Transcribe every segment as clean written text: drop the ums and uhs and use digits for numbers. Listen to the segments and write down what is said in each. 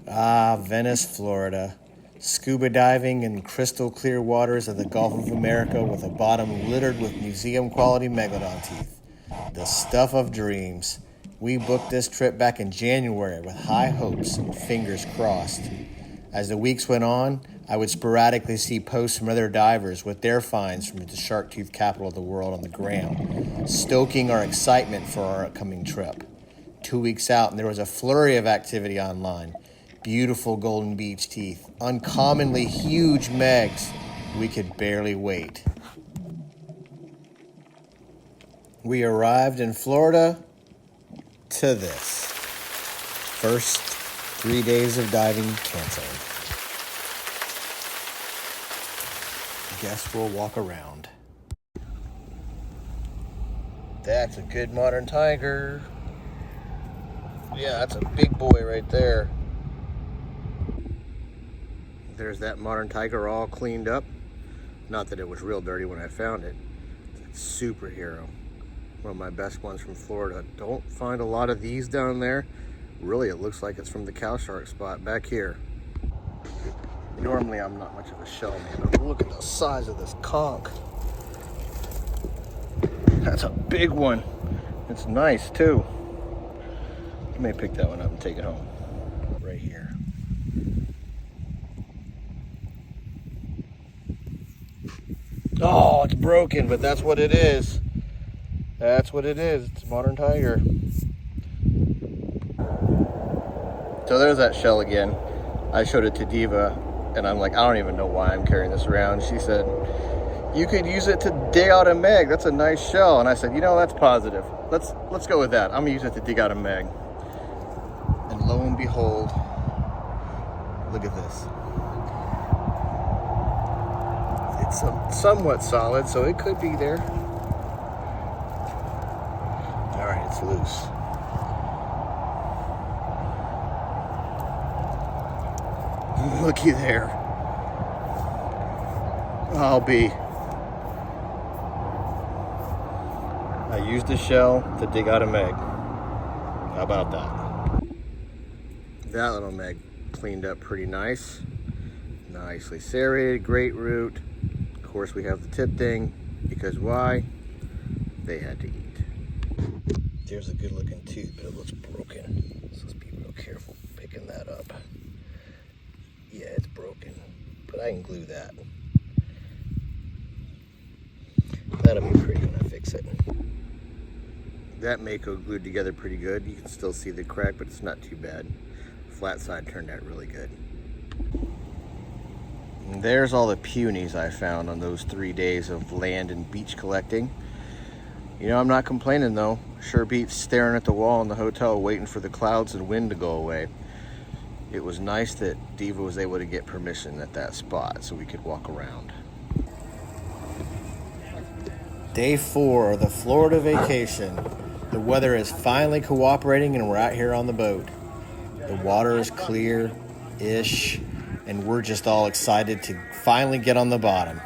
Ah, Venice, Florida. Scuba diving in crystal clear waters of the Gulf of America with a bottom littered with museum-quality megalodon teeth. The stuff of dreams. We booked this trip back in January with high hopes and fingers crossed. As the weeks went on, I would sporadically see posts from other divers with their finds from the shark tooth capital of the world on the gram, stoking our excitement for our upcoming trip. 2 weeks out, and there was a flurry of activity online. Beautiful golden beach teeth, uncommonly huge megs. We could barely wait. We arrived in Florida to this. First 3 days of diving canceled. Guess we'll walk around. That's a good modern tiger. Yeah, that's a big boy right there. There's that modern tiger all cleaned up. Not that it was real dirty when I found it. It's a superhero. One of my best ones from Florida. Don't find a lot of these down there. Really, it looks like it's from the cow shark spot back here. Normally, I'm not much of a shell man, but look at the size of this conch. That's a big one. It's nice, too. I may pick that one up and take it home. Right here. Oh, it's broken, but that's what it is. That's what it is. It's a modern tiger. So there's that shell again. I showed it to Diva, and I'm like, I don't even know why I'm carrying this around. She said, you could use it to dig out a meg. That's a nice shell. And I said, you know, that's positive. Let's go with that. I'm gonna use it to dig out a meg. And lo and behold, look at this. It's somewhat solid, so it could be there. All right, it's loose. Looky there. I'll be. I used the shell to dig out a meg. How about that? That little meg cleaned up pretty nice. Nicely serrated, great root. Of course, we have the tip thing, because why? They had to eat. There's a good looking tooth, but it looks broken. So let's be real careful picking that up. Yeah, it's broken, but I can glue that. That'll be pretty when I fix it. That Mako glued together pretty good. You can still see the crack, but it's not too bad. Flat side turned out really good. And there's all the punies I found on those 3 days of land and beach collecting. You know, I'm not complaining though. Sure beats staring at the wall in the hotel waiting for the clouds and wind to go away. It was nice that Diva was able to get permission at that spot so we could walk around. Day 4 of the Florida vacation. The weather is finally cooperating and we're out here on the boat. The water is clear-ish and we're just all excited to finally get on the bottom.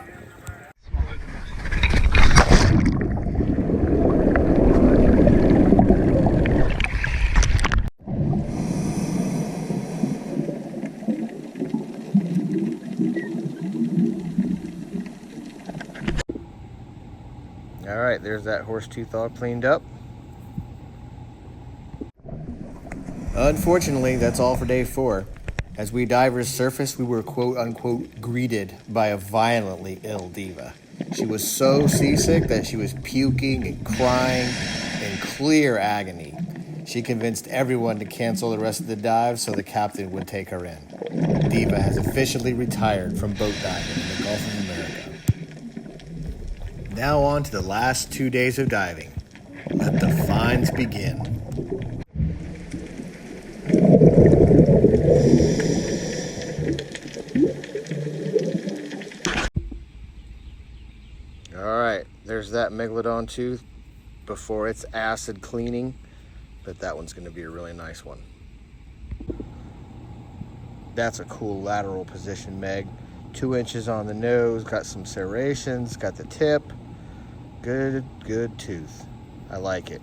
All right, there's that horse tooth all cleaned up. Unfortunately, that's all for day 4. As we divers surfaced, we were quote-unquote greeted by a violently ill Diva. She was so seasick that she was puking and crying in clear agony. She convinced everyone to cancel the rest of the dive so the captain would take her in. Diva has officially retired from boat diving in the Gulf of America. Now on to the last 2 days of diving. Let the finds begin. All right, there's that Megalodon tooth before its acid cleaning, but that one's gonna be a really nice one. That's a cool lateral position meg. 2 inches on the nose, got some serrations, got the tip. Good tooth. I like it.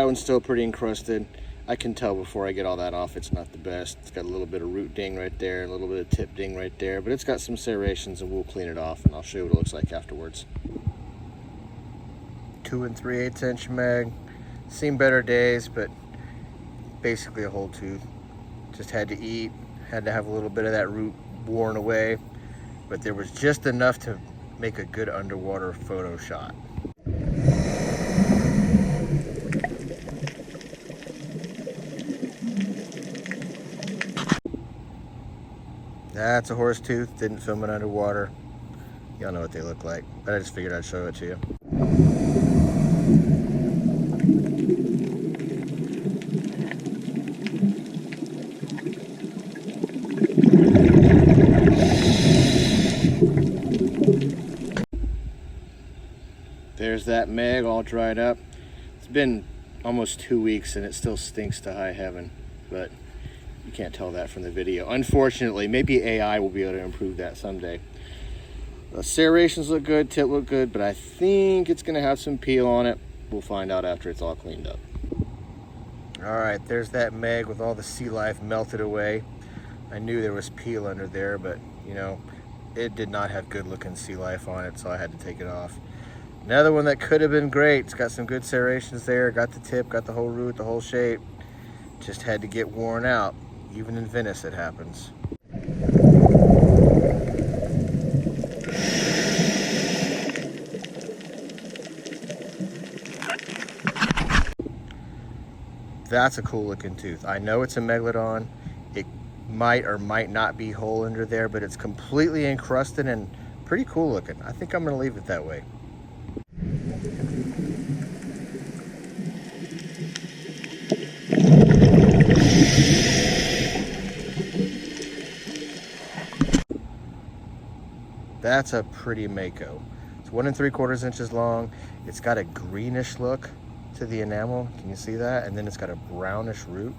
one's still pretty encrusted. I can tell before I get all that off it's not the best. It's got a little bit of root ding right there, a little bit of tip ding right there, but it's got some serrations and we'll clean it off and I'll show you what it looks like afterwards. 2 3/8 inch meg. Seen better days, but basically a whole tooth. Just had to eat, had to have a little bit of that root worn away, but there was just enough to make a good underwater photo shot. That's a horse tooth, didn't film it underwater. Y'all know what they look like, but I just figured I'd show it to you. There's that meg all dried up. It's been almost 2 weeks and it still stinks to high heaven, but you can't tell that from the video. Unfortunately, maybe AI will be able to improve that someday. The serrations look good, tip look good, but I think it's gonna have some peel on it. We'll find out after it's all cleaned up. All right, there's that meg with all the sea life melted away. I knew there was peel under there, but you know, it did not have good looking sea life on it, so I had to take it off. Another one that could have been great. It's got some good serrations there, got the tip, got the whole root, the whole shape. Just had to get worn out. Even in Venice it happens. That's a cool looking tooth. I know it's a Megalodon. It might or might not be whole under there, but it's completely encrusted and pretty cool looking. I think I'm gonna leave it that way. That's a pretty mako. It's 1 3/4 inches long. It's got a greenish look to the enamel. Can you see that? And then it's got a brownish root.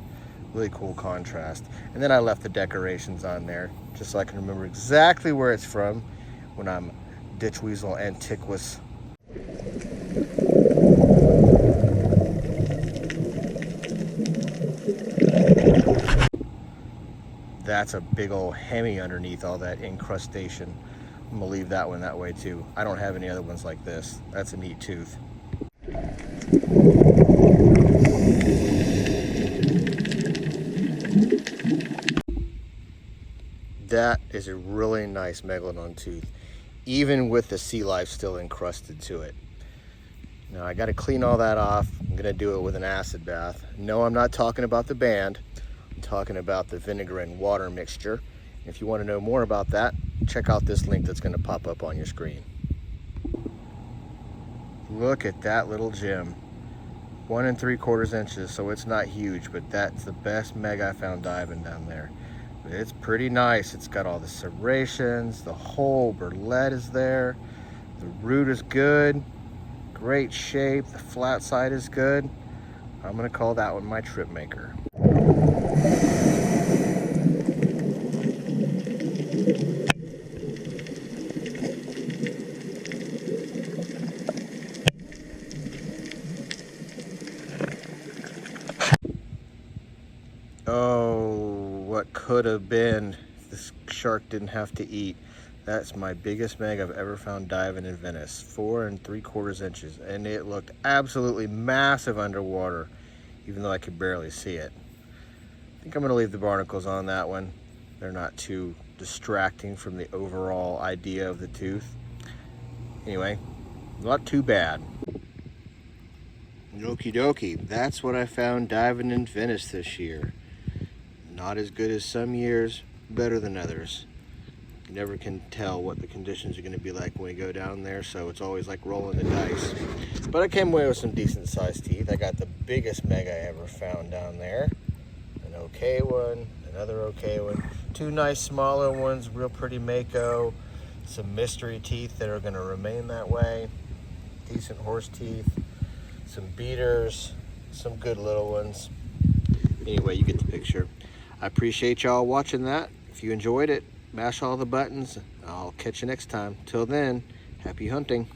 Really cool contrast. And then I left the decorations on there just so I can remember exactly where it's from when I'm ditch weasel antiquous. That's a big old hemi underneath all that incrustation. I'm gonna leave that one that way too. I don't have any other ones like this. That's a neat tooth. That is a really nice Megalodon tooth, even with the sea life still encrusted to it. Now I gotta clean all that off. I'm gonna do it with an acid bath. No, I'm not talking about the band. I'm talking about the vinegar and water mixture. If you wanna know more about that, check out this link that's gonna pop up on your screen. Look at that little gem. 1 3/4 inches, so it's not huge, but that's the best meg I found diving down there. But it's pretty nice. It's got all the serrations, the whole burlette is there, the root is good, great shape, the flat side is good. I'm gonna call that one my trip maker. Oh, what could have been if this shark didn't have to eat. That's my biggest meg I've ever found diving in Venice. 4 3/4 inches. And it looked absolutely massive underwater, even though I could barely see it. I think I'm gonna leave the barnacles on that one. They're not too distracting from the overall idea of the tooth. Anyway, not too bad. Okie dokie, that's what I found diving in Venice this year. Not as good as some years, better than others. You never can tell what the conditions are going to be like when we go down there, so it's always like rolling the dice. But I came away with some decent sized teeth. I got the biggest meg I ever found down there. An okay one, another okay one. 2 nice smaller ones, real pretty mako. Some mystery teeth that are going to remain that way. Decent horse teeth. Some beaters, some good little ones. Anyway, you get the picture. I appreciate y'all watching that. If you enjoyed it, mash all the buttons. I'll catch you next time. Till then, happy hunting.